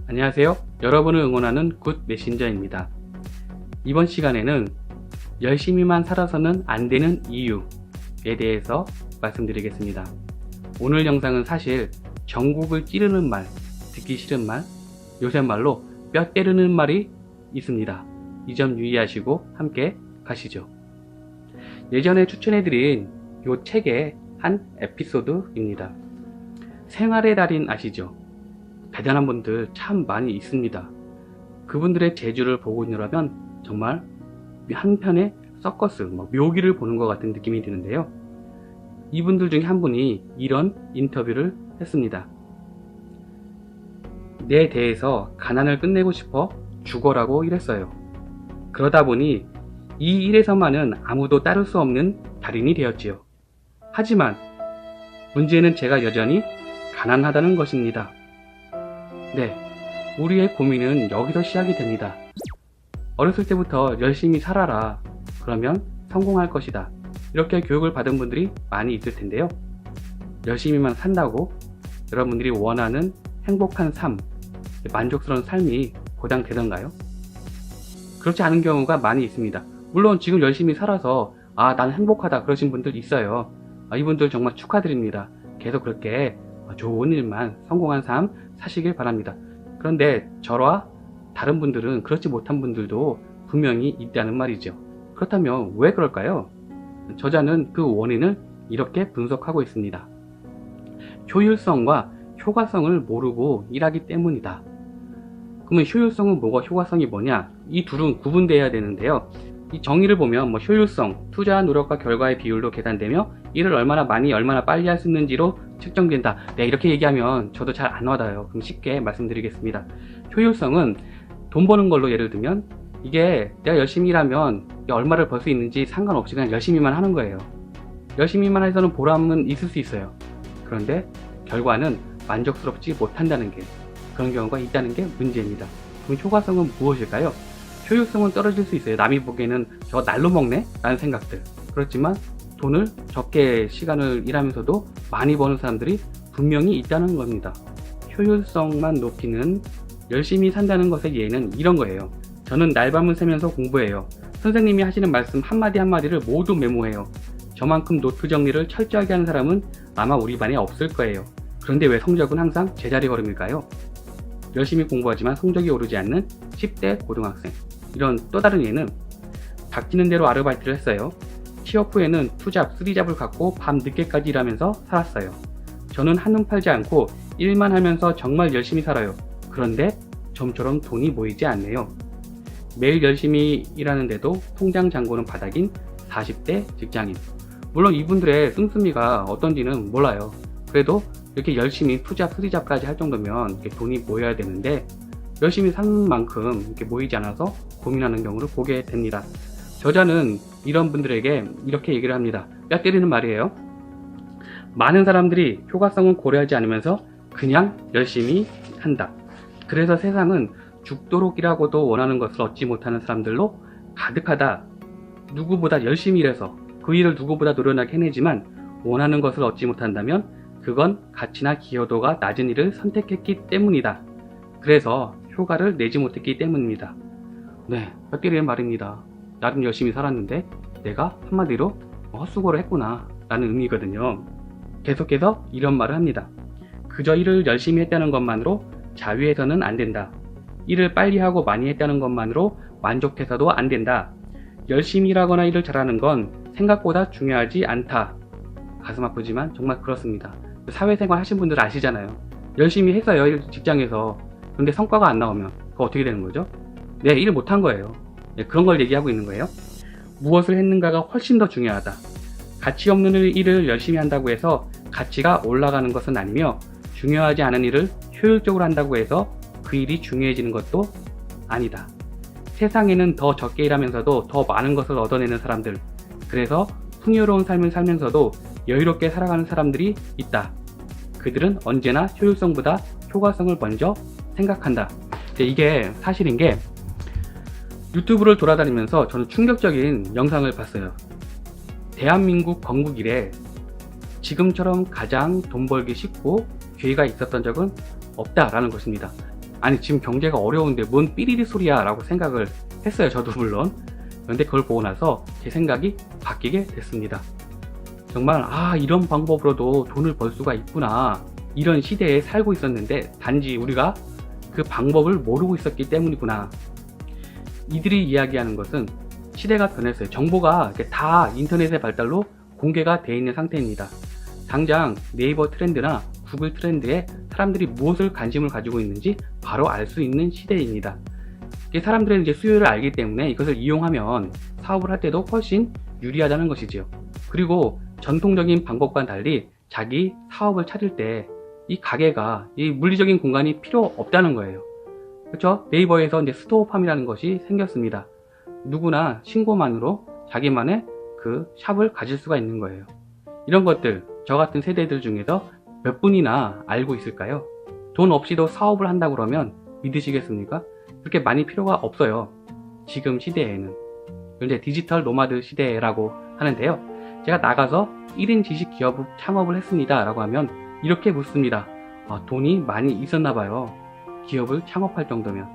안녕하세요. 여러분을 응원하는 굿 메신저입니다. 이번 시간에는 열심히만 살아서는 안 되는 이유에 대해서 말씀드리겠습니다. 오늘 영상은 사실 전국을 찌르는 말, 듣기 싫은 말, 요새 말로 뼈 때리는 말이 있습니다. 이 점 유의하시고 함께 가시죠. 예전에 추천해드린 이 책의 한 에피소드입니다. 생활의 달인 아시죠? 대단한 분들 참 많이 있습니다. 그분들의 재주를 보고 있느라면 정말 한편의 서커스, 묘기를 보는 것 같은 느낌이 드는데요. 이분들 중에 한 분이 이런 인터뷰를 했습니다. 내 대에서 가난을 끝내고 싶어 죽어라고 일했어요. 그러다 보니 이 일에서만은 아무도 따를 수 없는 달인이 되었지요. 하지만 문제는 제가 여전히 가난하다는 것입니다. 네, 우리의 고민은 여기서 시작이 됩니다. 어렸을 때부터 열심히 살아라, 그러면 성공할 것이다, 이렇게 교육을 받은 분들이 많이 있을 텐데요. 열심히만 산다고 여러분들이 원하는 행복한 삶, 만족스러운 삶이 보장되던가요? 그렇지 않은 경우가 많이 있습니다. 물론 지금 열심히 살아서 난 행복하다 그러신 분들 있어요. 이분들 정말 축하드립니다. 계속 그렇게 좋은 일만, 성공한 삶 사시길 바랍니다. 그런데 저와 다른 분들은, 그렇지 못한 분들도 분명히 있다는 말이죠. 그렇다면 왜 그럴까요? 저자는 그 원인을 이렇게 분석하고 있습니다. 효율성과 효과성을 모르고 일하기 때문이다. 그러면 효율성은 뭐고 효과성이 뭐냐? 이 둘은 구분되어야 되는데요. 이 정의를 보면 효율성, 투자 노력과 결과의 비율로 계산되며 일을 얼마나 많이 얼마나 빨리 할 수 있는지로 측정된다. 네, 이렇게 얘기하면 저도 잘 안 와닿아요. 그럼 쉽게 말씀드리겠습니다. 효율성은 돈 버는 걸로 예를 들면, 이게 내가 열심히 일하면 얼마를 벌 수 있는지 상관없이 그냥 열심히만 하는 거예요. 열심히만 해서는 보람은 있을 수 있어요. 그런데 결과는 만족스럽지 못한다는 게, 그런 경우가 있다는 게 문제입니다. 그럼 효과성은 무엇일까요? 효율성은 떨어질 수 있어요. 남이 보기에는 저거 날로 먹네? 라는 생각들. 그렇지만 돈을 적게 시간을 일하면서도 많이 버는 사람들이 분명히 있다는 겁니다. 효율성만 높이는, 열심히 산다는 것의 예는 이런 거예요. 저는 날밤을 새면서 공부해요. 선생님이 하시는 말씀 한마디 한마디를 모두 메모해요. 저만큼 노트 정리를 철저하게 하는 사람은 아마 우리 반에 없을 거예요. 그런데 왜 성적은 항상 제자리 걸음일까요? 열심히 공부하지만 성적이 오르지 않는 10대 고등학생. 이런 또 다른 예는 닥치는 대로 아르바이트를 했어요. 취업 후에는 투잡, 쓰리잡을 갖고 밤 늦게까지 일하면서 살았어요. 저는 한눈 팔지 않고 일만 하면서 정말 열심히 살아요. 그런데 좀처럼 돈이 모이지 않네요. 매일 열심히 일하는데도 통장 잔고는 바닥인 40대 직장인. 물론 이분들의 씀씀이가 어떤지는 몰라요. 그래도 이렇게 열심히 투잡, 쓰리잡까지 할 정도면 이렇게 돈이 모여야 되는데 열심히 사는 만큼 이렇게 모이지 않아서 고민하는 경우를 보게 됩니다. 저자는 이런 분들에게 이렇게 얘기를 합니다. 뼈 때리는 말이에요. 많은 사람들이 효과성은 고려하지 않으면서 그냥 열심히 한다. 그래서 세상은 죽도록 일하고도 원하는 것을 얻지 못하는 사람들로 가득하다. 누구보다 열심히 일해서 그 일을 누구보다 노련하게 해내지만 원하는 것을 얻지 못한다면 그건 가치나 기여도가 낮은 일을 선택했기 때문이다. 그래서 효과를 내지 못했기 때문입니다. 네, 뼈 때리는 말입니다. 나름 열심히 살았는데 내가 한마디로 헛수고를 했구나 라는 의미거든요. 계속해서 이런 말을 합니다. 그저 일을 열심히 했다는 것만으로 자위해서는 안 된다. 일을 빨리 하고 많이 했다는 것만으로 만족해서도 안 된다. 열심히 일하거나 일을 잘하는 건 생각보다 중요하지 않다. 가슴 아프지만 정말 그렇습니다. 사회생활 하신 분들 아시잖아요. 열심히 했어요, 직장에서. 그런데 성과가 안 나오면 그거 어떻게 되는 거죠? 네, 일 못한 거예요. 네, 그런 걸 얘기하고 있는 거예요. 무엇을 했는가가 훨씬 더 중요하다. 가치 없는 일을 열심히 한다고 해서 가치가 올라가는 것은 아니며, 중요하지 않은 일을 효율적으로 한다고 해서 그 일이 중요해지는 것도 아니다. 세상에는 더 적게 일하면서도 더 많은 것을 얻어내는 사람들, 그래서 풍요로운 삶을 살면서도 여유롭게 살아가는 사람들이 있다. 그들은 언제나 효율성보다 효과성을 먼저 생각한다. 이게 사실인 게, 유튜브를 돌아다니면서 저는 충격적인 영상을 봤어요. 대한민국 건국 이래 지금처럼 가장 돈 벌기 쉽고 기회가 있었던 적은 없다라는 것입니다. 아니 지금 경제가 어려운데 뭔 삐리리 소리야 라고 생각을 했어요. 저도 물론. 그런데 그걸 보고 나서 제 생각이 바뀌게 됐습니다. 정말 이런 방법으로도 돈을 벌 수가 있구나, 이런 시대에 살고 있었는데 단지 우리가 그 방법을 모르고 있었기 때문이구나. 이들이 이야기하는 것은 시대가 변했어요. 정보가 다 인터넷의 발달로 공개가 되어 있는 상태입니다. 당장 네이버 트렌드나 구글 트렌드에 사람들이 무엇을 관심을 가지고 있는지 바로 알 수 있는 시대입니다. 사람들은 이제 수요를 알기 때문에 이것을 이용하면 사업을 할 때도 훨씬 유리하다는 것이지요. 그리고 전통적인 방법과는 달리 자기 사업을 차릴 때 이 가게가 이 물리적인 공간이 필요 없다는 거예요. 그렇죠? 네이버에서 이제 스토어팜이라는 것이 생겼습니다. 누구나 신고만으로 자기만의 그 샵을 가질 수가 있는 거예요. 이런 것들 저 같은 세대들 중에서 몇 분이나 알고 있을까요? 돈 없이도 사업을 한다 그러면 믿으시겠습니까? 그렇게 많이 필요가 없어요. 지금 시대에는. 이제 디지털 노마드 시대라고 하는데요. 제가 나가서 1인 지식 기업을 창업을 했습니다 라고 하면 이렇게 묻습니다. 돈이 많이 있었나 봐요. 기업을 창업할 정도면.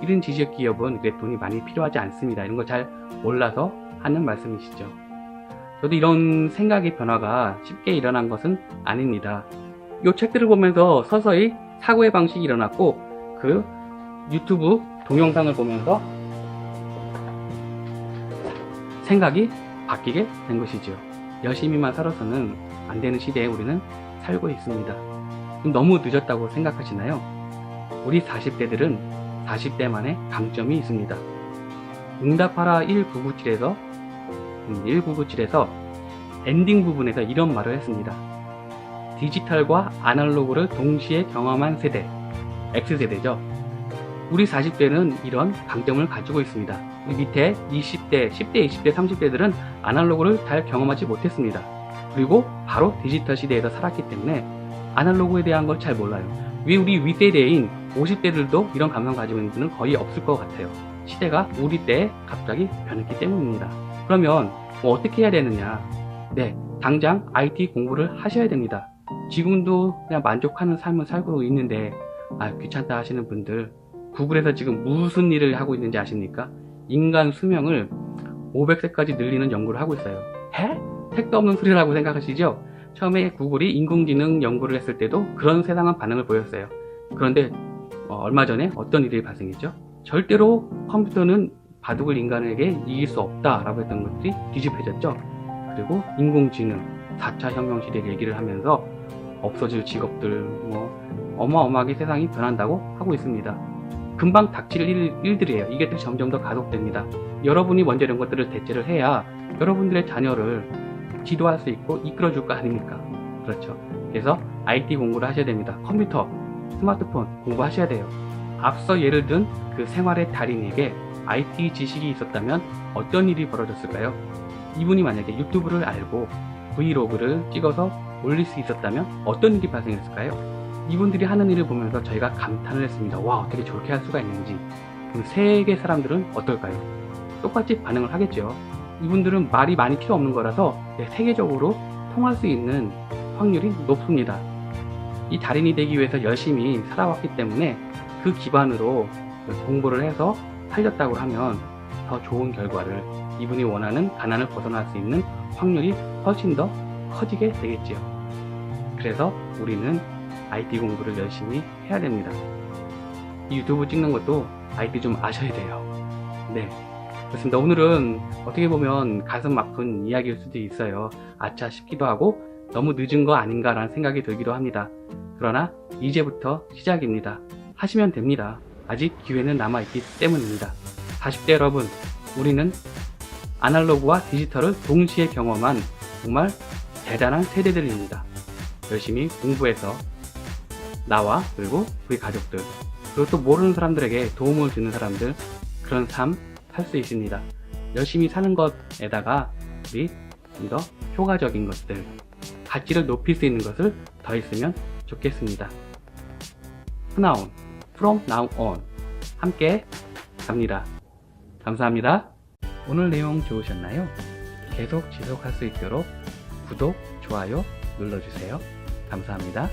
1인 지식 기업은 돈이 많이 필요하지 않습니다. 이런 거 잘 몰라서 하는 말씀이시죠. 저도 이런 생각의 변화가 쉽게 일어난 것은 아닙니다. 이 책들을 보면서 서서히 사고의 방식이 일어났고, 그 유튜브 동영상을 보면서 생각이 바뀌게 된 것이죠. 열심히만 살아서는 안 되는 시대에 우리는 살고 있습니다. 너무 늦었다고 생각하시나요? 우리 40대들은 40대만의 강점이 있습니다. 응답하라 1997에서 엔딩 부분에서 이런 말을 했습니다. 디지털과 아날로그를 동시에 경험한 세대, X세대죠. 우리 40대는 이런 강점을 가지고 있습니다. 우리 밑에 20대, 10대, 20대, 30대들은 아날로그를 잘 경험하지 못했습니다. 그리고 바로 디지털 시대에서 살았기 때문에 아날로그에 대한 걸 잘 몰라요. 왜 우리 윗세대인 50대들도 이런 감성 가지고 있는 분은 거의 없을 것 같아요. 시대가 우리 때에 갑자기 변했기 때문입니다. 그러면 어떻게 해야 되느냐? 네, 당장 IT 공부를 하셔야 됩니다. 지금도 그냥 만족하는 삶을 살고 있는데 귀찮다 하시는 분들, 구글에서 지금 무슨 일을 하고 있는지 아십니까? 인간 수명을 500세까지 늘리는 연구를 하고 있어요. 택도 없는 소리라고 생각하시죠? 처음에 구글이 인공지능 연구를 했을 때도 그런 세상한 반응을 보였어요. 그런데 얼마 전에 어떤 일이 발생했죠? 절대로 컴퓨터는 바둑을 인간에게 이길 수 없다라고 했던 것들이 뒤집혀졌죠. 그리고 인공지능, 4차 혁명 시대 얘기를 하면서 없어질 직업들, 어마어마하게 세상이 변한다고 하고 있습니다. 금방 닥칠 일들이에요. 이게 또 점점 더 가속됩니다. 여러분이 먼저 이런 것들을 대체를 해야 여러분들의 자녀를 지도할 수 있고 이끌어줄 거 아닙니까? 그렇죠. 그래서 IT 공부를 하셔야 됩니다. 컴퓨터, 스마트폰 공부하셔야 돼요. 앞서 예를 든 그 생활의 달인에게 IT 지식이 있었다면 어떤 일이 벌어졌을까요? 이분이 만약에 유튜브를 알고 브이로그를 찍어서 올릴 수 있었다면 어떤 일이 발생했을까요? 이분들이 하는 일을 보면서 저희가 감탄을 했습니다. 와, 어떻게 저렇게 할 수가 있는지. 그럼 세계 사람들은 어떨까요? 똑같이 반응을 하겠죠. 이분들은 말이 많이 필요 없는 거라서 세계적으로 통할 수 있는 확률이 높습니다. 이 달인이 되기 위해서 열심히 살아왔기 때문에 그 기반으로 공부를 해서 살렸다고 하면 더 좋은 결과를, 이분이 원하는 가난을 벗어날 수 있는 확률이 훨씬 더 커지게 되겠지요. 그래서 우리는 IT 공부를 열심히 해야 됩니다. 이 유튜브 찍는 것도 IT 좀 아셔야 돼요. 네, 그렇습니다. 오늘은 어떻게 보면 가슴 아픈 이야기일 수도 있어요. 아차 싶기도 하고 너무 늦은 거 아닌가라는 생각이 들기도 합니다. 그러나 이제부터 시작입니다. 하시면 됩니다. 아직 기회는 남아있기 때문입니다. 40대 여러분, 우리는 아날로그와 디지털을 동시에 경험한 정말 대단한 세대들입니다. 열심히 공부해서 나와 그리고 우리 가족들, 그리고 또 모르는 사람들에게 도움을 주는 사람들, 그런 삶 살 수 있습니다. 열심히 사는 것에다가 우리 좀 더 효과적인 것들, 가치를 높일 수 있는 것을 더 있으면 좋겠습니다. 프나운, from now on 함께 갑니다. 감사합니다. 오늘 내용 좋으셨나요? 계속 지속할 수 있도록 구독, 좋아요 눌러주세요. 감사합니다.